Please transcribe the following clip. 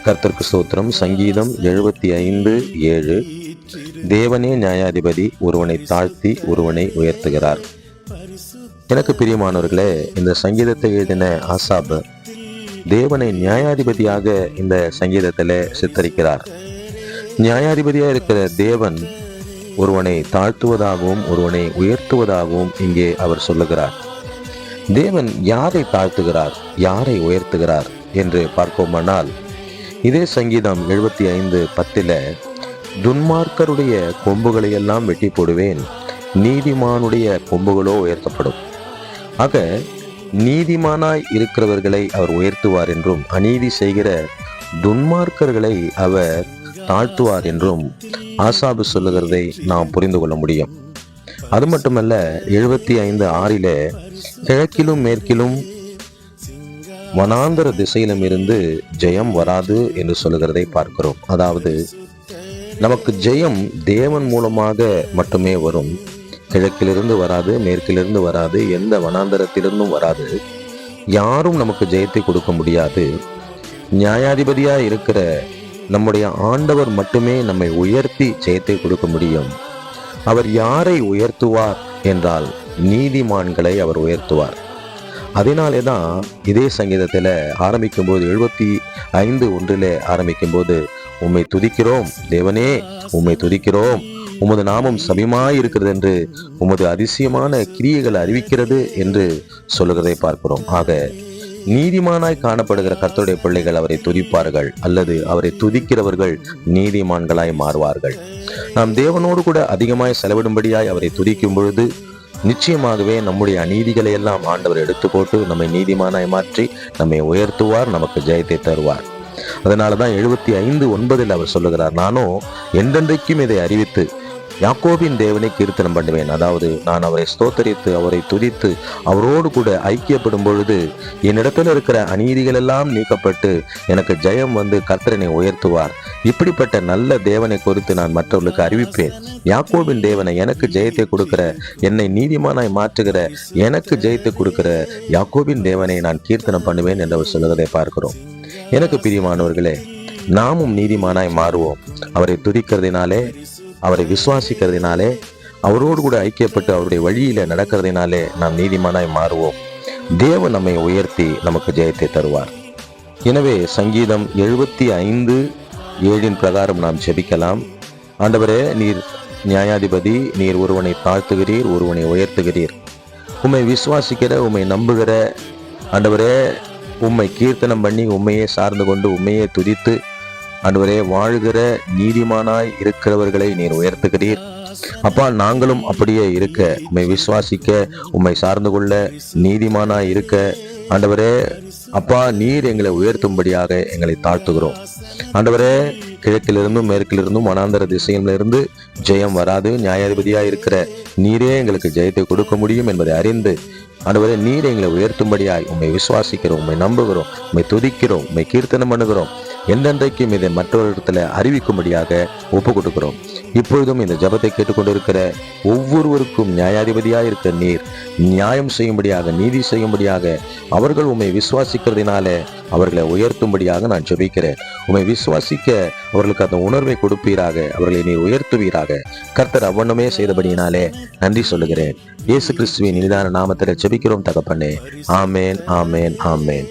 கர்த்தருக்கு ஸ்தோத்திரம். சங்கீதம் 75:7. தேவனே நியாயாதிபதி, ஒருவனை தாழ்த்தி ஒருவனை உயர்த்துகிறார். எனக்கு பிரியமானவர்களே, இந்த சங்கீதத்தை எழுதின ஆசாப் தேவனை நியாயாதிபதியாக இந்த சங்கீதத்தில் சித்தரிக்கிறார். நியாயாதிபதியாக இருக்கிற தேவன் ஒருவனை தாழ்த்துவதாகவும் ஒருவனை உயர்த்துவதாகவும் இங்கே அவர் சொல்லுகிறார். தேவன் யாரை தாழ்த்துகிறார், யாரை உயர்த்துகிறார் என்று பார்ப்போமானால், இதே சங்கீதம் 75:10 துன்மார்க்கருடைய கொம்புகளை எல்லாம் வெட்டி போடுவேன், நீதிமானுடைய கொம்புகளோ உயர்த்தப்படும். ஆக நீதிமானாய் இருக்கிறவர்களை அவர் உயர்த்துவார் என்றும், அநீதி செய்கிற துன்மார்க்கர்களை அவர் தாழ்த்துவார் என்றும் ஆசாபு சொல்லுகிறதை நாம் புரிந்து கொள்ள முடியும். அது மட்டுமல்ல, 75:6 கிழக்கிலும் மேற்கிலும் வனாந்தர திசையிலும் இருந்து ஜெயம் வராது என்று சொல்லுகிறதை பார்க்கிறோம். அதாவது நமக்கு ஜெயம் தேவன் மூலமாக மட்டுமே வரும். கிழக்கிலிருந்து வராது, மேற்கிலிருந்து வராது, எந்த வனாந்தரத்திலிருந்தும் வராது. யாரும் நமக்கு ஜெயத்தை கொடுக்க முடியாது. நியாயாதிபதியா இருக்கிற நம்முடைய ஆண்டவர் மட்டுமே நம்மை உயர்த்தி ஜெயத்தை கொடுக்க முடியும். அவர் யாரை உயர்த்துவார் என்றால் நீதிமான்களை அவர் உயர்த்துவார். அதனாலே தான் இதே சங்கீதத்தில் ஆரம்பிக்கும் போது 75:1 ஆரம்பிக்கும் போது, உம்மை துதிக்கிறோம் தேவனே, உம்மை துதிக்கிறோம், உமது நாமம் சபிமாய் இருக்கிறது என்று உமது அதிசயமான கிரியைகளை அறிவிக்கிறது என்று சொல்லுகிறதை பார்க்கிறோம். ஆக நீதிமானாய் காணப்படுகிற கர்த்தருடைய பிள்ளைகள் அவரை துதிப்பார்கள், அல்லது அவரை துதிக்கிறவர்கள் நீதிமான்களாய் மாறுவார்கள். நாம் தேவனோடு கூட அதிகமாய் செலவிடும்படியாய் அவரை துதிக்கும் பொழுது நிச்சயமாகவே நம்முடைய அநீதிகளை எல்லாம் ஆண்டவர் எடுத்து போட்டு நம்மை நீதிமானாய் மாற்றி நம்மை உயர்த்துவார், நமக்கு ஜெயத்தை தருவார். அதனாலதான் 75:9 அவர் சொல்லுகிறார், நானோ என்றென்றைக்கும் இதை அறிவித்து யாக்கோபின் தேவனை கீர்த்தனம் பண்ணுவேன். அதாவது நான் அவரை ஸ்தோத்தரித்து அவரை துதித்து அவரோடு கூட ஐக்கியப்படும் பொழுது என்னிடத்தில் இருக்கிற அநீதிகள் எல்லாம் நீக்கப்பட்டு எனக்கு ஜெயம் வந்து கர்த்தரனை உயர்த்துவார். இப்படிப்பட்ட நல்ல தேவனை குறித்து நான் மற்றவர்களுக்கு அறிவிப்பேன். யாக்கோபின் தேவனை, எனக்கு ஜெயத்தை கொடுக்கிற, என்னை நீதிமானாய் மாற்றுகிற, எனக்கு ஜெயத்தை கொடுக்கிற யாக்கோபின் தேவனை நான் கீர்த்தனம் பண்ணுவேன் என்று அவர் சொல்லுவதை பார்க்கிறோம். எனக்கு பிரியமானவர்களே, நாமும் நீதிமானாய் மாறுவோம். அவரை துதிக்கிறதினாலே, அவரை விசுவாசிக்கிறதினாலே, அவரோடு கூட ஐக்கியப்பட்டு அவருடைய வழியில நடக்கிறதினாலே நாம் நீதிமானாய் மாறுவோம். தேவன் நம்மை உயர்த்தி நமக்கு ஜெயத்தை தருவார். எனவே சங்கீதம் 75:7 பிரகாரம் நாம் ஜெபிக்கலாம். ஆண்டவரே, நீர் நியாயாதிபதி, நீர் ஒருவனை தாழ்த்துகிறீர், ஒருவனை உயர்த்துகிறீர். உம்மை விசுவாசிக்கிற, உம்மை நம்புகிற ஆண்டவரே, உம்மை கீர்த்தனம் பண்ணி உம்மையே சார்ந்து கொண்டு உம்மையே துதித்து ஆண்டவரே வாழ்கிற நீதிமானாய் இருக்கிறவர்களை நீர் உயர்த்துகிறீர். அப்பா, நாங்களும் அப்படியே இருக்க, உம்மை விசுவாசிக்க, உம்மை சார்ந்து கொள்ள, நீதிமானாய் இருக்க ஆண்டவரே அப்பா, நீர் எங்களை உயர்த்தும்படியாக எங்களை தாழ்த்துகிறோம். ஆண்டவரே, கிழக்கிலிருந்தும் மேற்கிலிருந்தும் வனாந்தர திசையிலிருந்து ஜெயம் வராது. நியாயாதிபதியா இருக்கிற நீரே எங்களுக்கு ஜெயத்தை கொடுக்க முடியும் என்பதை அறிந்து ஆண்டவரே, நீர் எங்களை உயர்த்தும்படியாய் உம்மை விசுவாசிக்கிறோம், உம்மை நம்புகிறோம், உம்மை துதிக்கிறோம், உம்மை கீர்த்தனம் பண்ணுகிறோம். என்றென்றைக்கும் இதை மற்றவர்களிடத்துல அறிவிக்கும்படியாக ஒப்பு கொடுக்கிறோம். இப்பொழுதும் இந்த ஜபத்தை கேட்டுக்கொண்டிருக்கிற ஒவ்வொருவருக்கும் நியாயாதிபதியாக இருக்கிற நீர் நியாயம் செய்யும்படியாக, நீதி செய்யும்படியாக, அவர்கள் உம்மை விசுவாசிக்கிறதுனால அவர்களை உயர்த்தும்படியாக நான் ஜெபிக்கிறேன். உம்மை விசுவாசிக்க அவர்களுக்கு அந்த உணர்வை கொடுப்பீராக, அவர்களை நீர் உயர்த்துவீராக. கர்த்தர் அவ்வண்ணமே செய்தபடியினாலே நன்றி சொல்லுகிறேன். இயேசு கிறிஸ்துவின் இனிதான நாமத்தில் ஜெபிக்கிறோம் தகப்பனே. ஆமேன், ஆமேன், ஆமேன்.